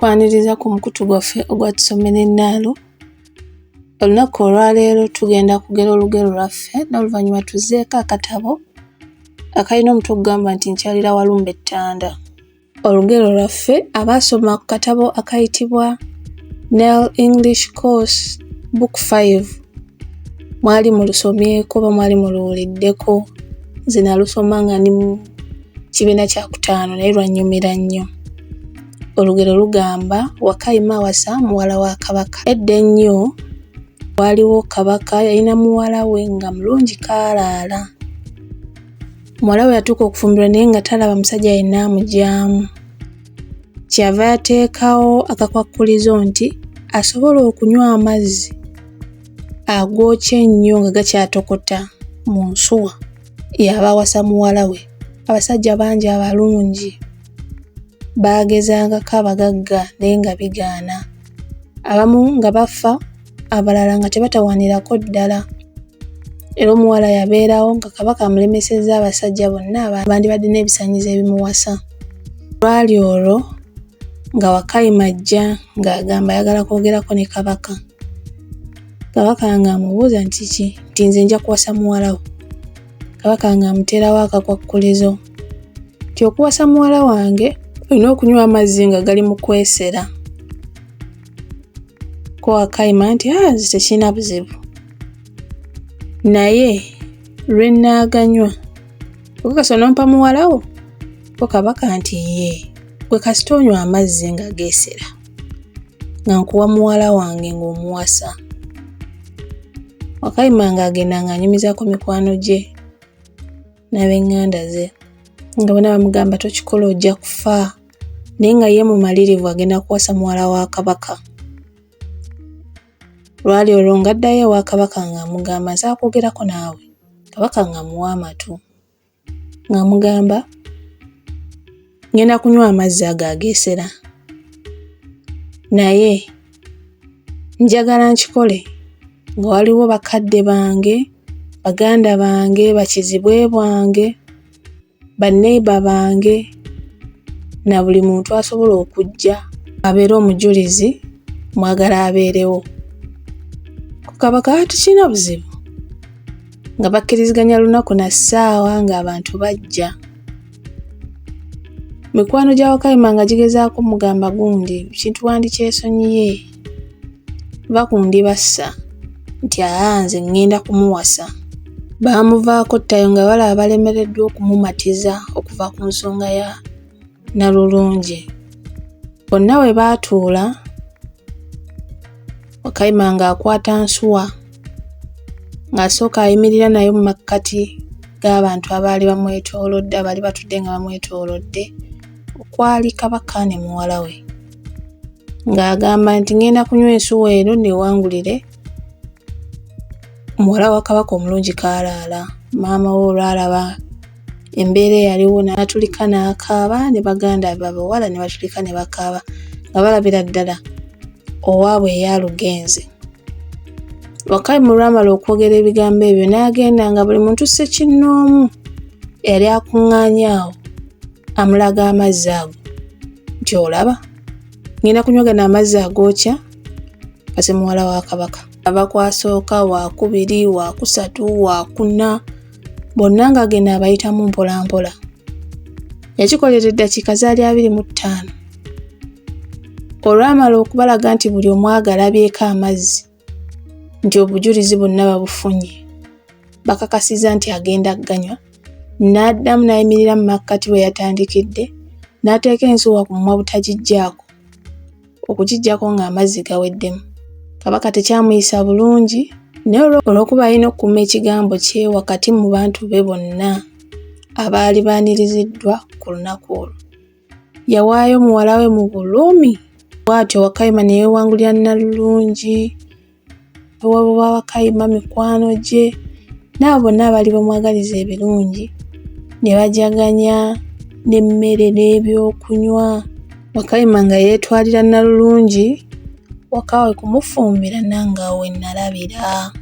Tukwaniriza ku mukutu gwaffe ogwatusomera ennaalo. Olunaku olwaleero tugenda kugera olugero lwaffe n'oluvannyuma tuzzeeko akatabo akalina omutwe ogugamba nti nkyalira Walumbe Ettanda. Olugero lwaffe abaasoma ku katabo akayitibwa Nell English Course Book 5 mwali mulusomyeko oba mwali muluwuliddeko. Nze nalusoma nga ndi mu kibiina kya 5 naye lwannyumira nnyo. Olugero lugamba Wakayima awasa muwala wa Kabaka. Edda ennyo waaliwo Kabaka yalina muwala we nga mulungi kaalaala. Muwala we yatuuka okufumbirwa naye nga talaba musajja yenna amugyamu. Kyava yateekawo akakwakkulizo nti asobola okunywa amazzi agookya ennyo nga gakyatokota mu nsuwa yaba awasa muwala we. Abasajja bangi abalungi baagezangako abagagga naye nga bigaana. Abamu nga bafa, abalala nga tebatawanirako ddala. Era omuwala yabeerawo nga Kabaka amulemesezza abasajja bonna abandibadde n'ebisaanyizo ebimuwasa. Lwali olwo nga Wakayima ajja ng'agamba ayagala kwogerako ne Kabaka. Kabaka ng'amubuuza nti ki? Nti nze nja kuwasa muwala wo. Kabaka ng'amuteerawo akakwakkulizo nti okuwasa muwala wange olina okunywa amazzi nga gali mu kwesera. Ko Wakayima nti nze tekirina buzibu. Naye lwe nnaaganywa okakasa onompa muwala wo? Ko Kabaka nti ye, gwe kasita onywa amazzi nga geesera nga nkuwa muwala wange ng'omuwasa. Wakayima ng'agenda ng'anyumizaako mikwano gye n'ab'eŋŋanda ze nga bonna bamugamba tokikola ojja kufa, naye nga ye mumalirivu agenda kuwasa muwala wa Kabaka. Lwali olwo ng'addayo ewa Kabaka ng'amugamba nsobola kwogerako naawe. Kabaka ng'amuwa amatu ng'amugamba ngenda kunywa amazzi ago ageesera, naye njagala nkikole nga waliwo bakadde bange, baganda bange, bakizibwe bwange, baneiba bange na buli muntu asobola okujja abeere omujulizi mwagala abeerewo. Kabaka tekirina buzibu nga bakkiriziganya lunaku na ssaawa ng'abantu bajja. Mikwano gya Wakayima nga gigezaako mugamba gundi kintu wandikyesonyiye bakundi bassa nti nze ngenda kumuwasa. Baamuvaako ttayo nga balaba balemereddwa okumumatiza okuva ku nsonga ya Nalulungi. Bonna we baatuula Wakayima ng'akwata nsuwa ng'asooka ayimirira nayo mu makkati g'abantu abaali bamwetoolodde, abaali batudde nga bamwetoolodde okwali Kabaka ne muwala we, ng'agamba nti ngenda kunywa ensuwa eno neewangulire muwala wa Kabaka omulungi kaalaala. Maama we olwalaba embeera eyaliwo n'atulika n'akaaba, ne baganda babawala ne batulika ne bakaaba nga balabira ddala owaabwe eyalugenze. Wakayima olwamala okwogera ebigambo ebyo n'agenda nga buli muntu ssekinnoomu yali akuŋŋaanye awo amulaga amazzi ago nti olaba ngenda kunywagana amazzi agookya kase muwala wa Kabaka. Ava kwasooka, wakubiri, wakusatu, wakuna, bonna ng'agenda abayitamu mpola mpola. Yakikolera eddakiika zaali 25. Olwamala okubalaga nti buli omu agalabyeko amazzi nti obujulizi bonna babufunye, bakakasiza nti agenda ganywa, n'addamu n'ayimirira mu makkati we yatandikidde n'ateeka ensuwa ku mumwa butagiggyako, okugiggyako ng'amazzi gaweddemu. Kabaka tekyamuyisa bulungi naye olw'okuba alina okukuuma ekigambo kye wakati mu bantu be bonna abaali baaniriziddwa ku lunaku olwo, yawaayo muwala we mu bulumi. Bw'atyo Wakayima ne yeewangulira Nalulungi, ewabo wa Wakayima mikwano gye n'abo bonna abaali bamwagaliza ebirungi ne bajaganya n'emmere n'ebyokunywa. Wakayima nga yeetwalira Nalulungi waka we kumufumbira nange awo we nalabira.